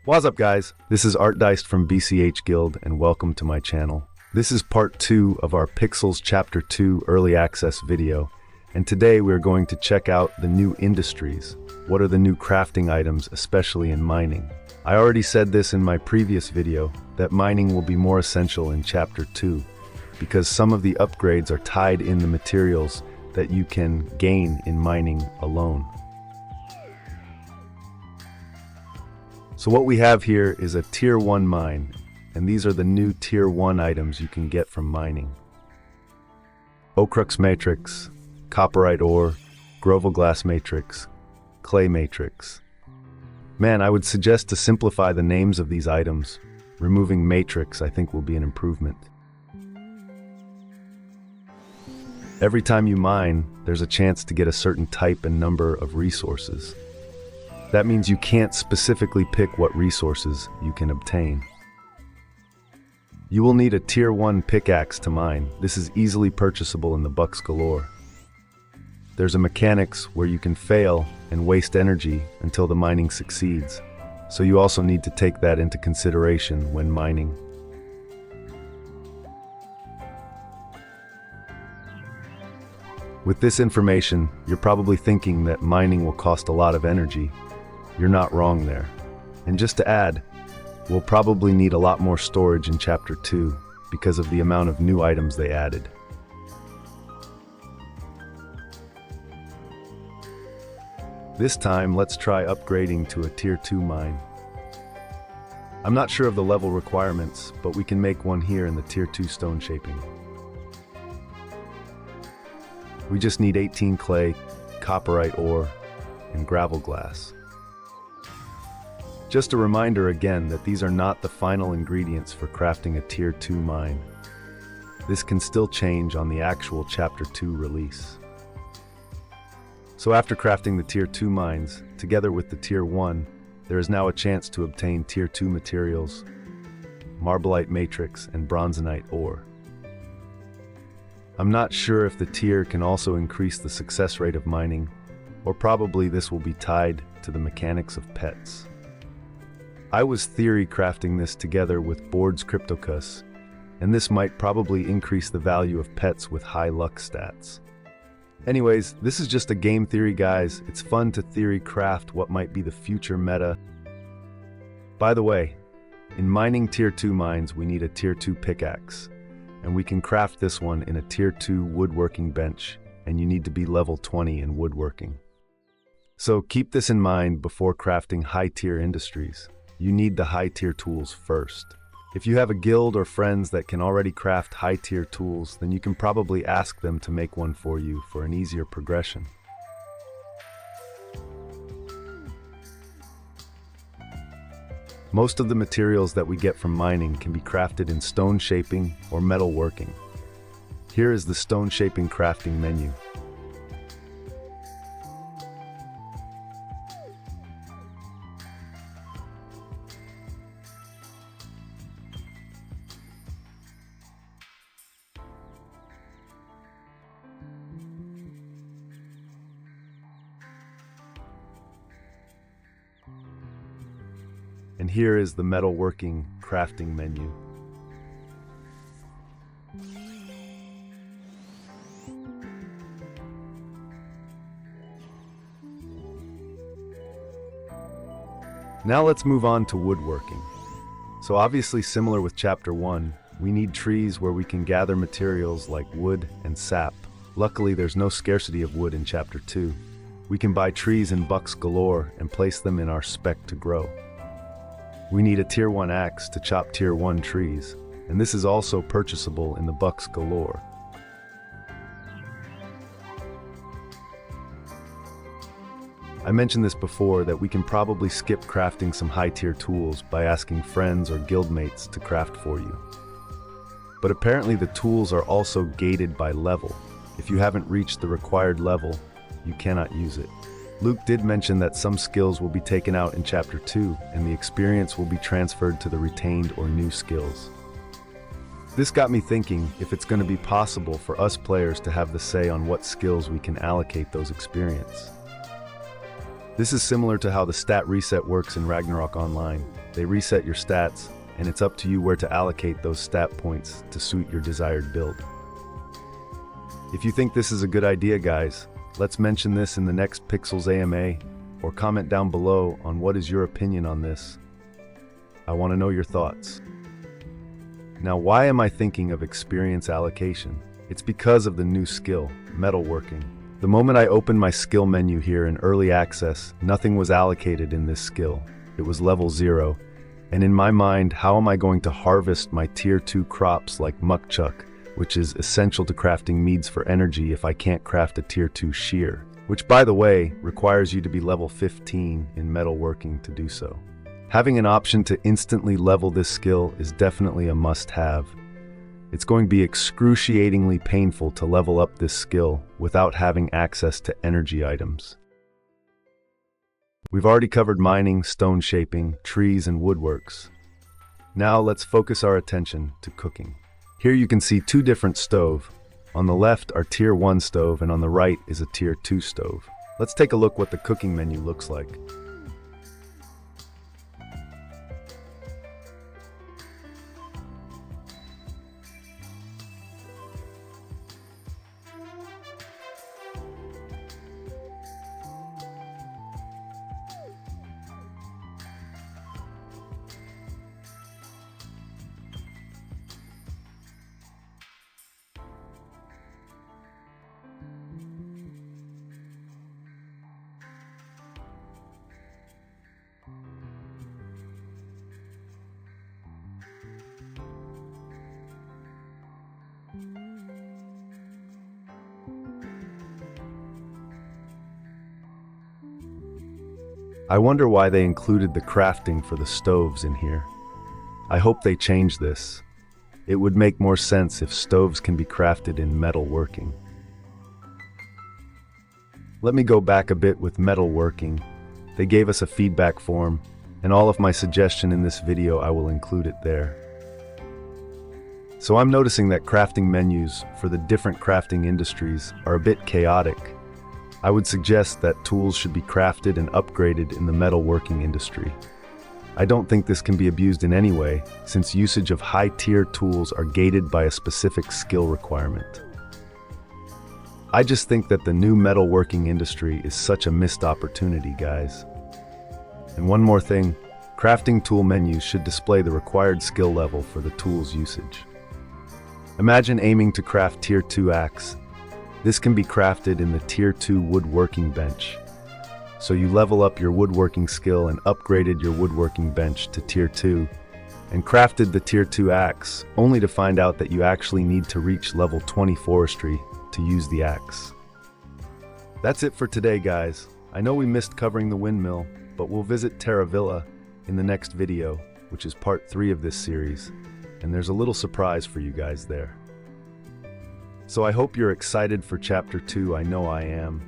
What's up, guys? This is Artdiced from BCH Guild, and welcome to my channel. This is part 2 of our Pixels Chapter 2 Early Access video, and today we're going to check out the new industries. What are the new crafting items, especially in mining? I already said this in my previous video, that mining will be more essential in Chapter 2, because some of the upgrades are tied in the materials that you can gain in mining alone. So what we have here is a Tier 1 mine, and these are the new Tier 1 items you can get from mining. Ocrux matrix, copperite ore, grovel glass matrix, clay matrix. Man, I would suggest to simplify the names of these items. Removing matrix, I think, will be an improvement. Every time you mine, there's a chance to get a certain type and number of resources. That means you can't specifically pick what resources you can obtain. You will need a Tier 1 pickaxe to mine. This is easily purchasable in the Bucks Galore. There's a mechanics where you can fail and waste energy until the mining succeeds, so you also need to take that into consideration when mining. With this information, you're probably thinking that mining will cost a lot of energy. You're not wrong there. And just to add, we'll probably need a lot more storage in Chapter 2 because of the amount of new items they added. This time, let's try upgrading to a Tier 2 mine. I'm not sure of the level requirements, but we can make one here in the Tier 2 stone shaping. We just need 18 clay, copperite ore, and gravel glass. Just a reminder again that these are not the final ingredients for crafting a Tier 2 mine. This can still change on the actual Chapter 2 release. So after crafting the Tier 2 mines, together with the Tier 1, there is now a chance to obtain Tier 2 materials, marbleite matrix, and bronzonite ore. I'm not sure if the tier can also increase the success rate of mining, or probably this will be tied to the mechanics of pets. I was theory crafting this together with Board's Cryptocus, and this might probably increase the value of pets with high luck stats. Anyways, this is just a game theory, guys. It's fun to theory craft what might be the future meta. By the way, in mining Tier 2 mines, we need a Tier 2 pickaxe, and we can craft this one in a Tier 2 woodworking bench, and you need to be level 20 in woodworking. So keep this in mind before crafting high-tier industries. You need the high-tier tools first. If you have a guild or friends that can already craft high-tier tools, then you can probably ask them to make one for you for an easier progression. Most of the materials that we get from mining can be crafted in stone shaping or metal working. Here is the stone shaping crafting menu. And here is the metalworking crafting menu. Now let's move on to woodworking. So obviously, similar with Chapter 1, we need trees where we can gather materials like wood and sap. Luckily, there's no scarcity of wood in Chapter 2. We can buy trees in Bucks Galore and place them in our spec to grow. We need a Tier 1 axe to chop Tier 1 trees, and this is also purchasable in the Bucks Galore. I mentioned this before that we can probably skip crafting some high-tier tools by asking friends or guildmates to craft for you. But apparently the tools are also gated by level. If you haven't reached the required level, you cannot use it. Luke did mention that some skills will be taken out in Chapter 2, and the experience will be transferred to the retained or new skills. This got me thinking if it's going to be possible for us players to have the say on what skills we can allocate those experience. This is similar to how the stat reset works in Ragnarok Online. They reset your stats, and it's up to you where to allocate those stat points to suit your desired build. If you think this is a good idea, guys, let's mention this in the next Pixels AMA, or comment down below on what is your opinion on this. I want to know your thoughts. Now, why am I thinking of experience allocation? It's because of the new skill, metalworking. The moment I opened my skill menu here in early access, nothing was allocated in this skill. It was level 0. And in my mind, how am I going to harvest my tier 2 crops like muckchuck, which is essential to crafting meads for energy if I can't craft a tier 2 shear, which by the way, requires you to be level 15 in metalworking to do so. Having an option to instantly level this skill is definitely a must-have. It's going to be excruciatingly painful to level up this skill without having access to energy items. We've already covered mining, stone shaping, trees, and woodworks. Now let's focus our attention to cooking. Here you can see two different stoves. On the left are tier 1 stove, and on the right is a tier 2 stove. Let's take a look what the cooking menu looks like. I wonder why they included the crafting for the stoves in here. I hope they change this. It would make more sense if stoves can be crafted in metalworking. Let me go back a bit with metalworking. They gave us a feedback form, and all of my suggestion in this video, I will include it there. So I'm noticing that crafting menus for the different crafting industries are a bit chaotic. I would suggest that tools should be crafted and upgraded in the metalworking industry. I don't think this can be abused in any way, since usage of high-tier tools are gated by a specific skill requirement. I just think that the new metalworking industry is such a missed opportunity, guys. And one more thing, crafting tool menus should display the required skill level for the tool's usage. Imagine aiming to craft tier 2 axe. This can be crafted in the tier 2 woodworking bench. So you level up your woodworking skill and upgraded your woodworking bench to tier 2 and crafted the tier 2 axe, only to find out that you actually need to reach level 20 forestry to use the axe. That's it for today, guys. I know we missed covering the windmill, but we'll visit Terra Villa in the next video, which is part 3 of this series, and there's a little surprise for you guys there. So I hope you're excited for chapter 2. I know I am.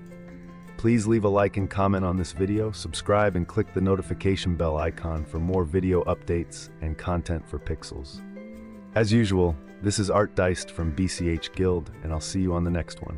Please leave a like and comment on this video, subscribe, and click the notification bell icon for more video updates and content for Pixels. As usual, this is Artdiced from BCH Guild, and I'll see you on the next one.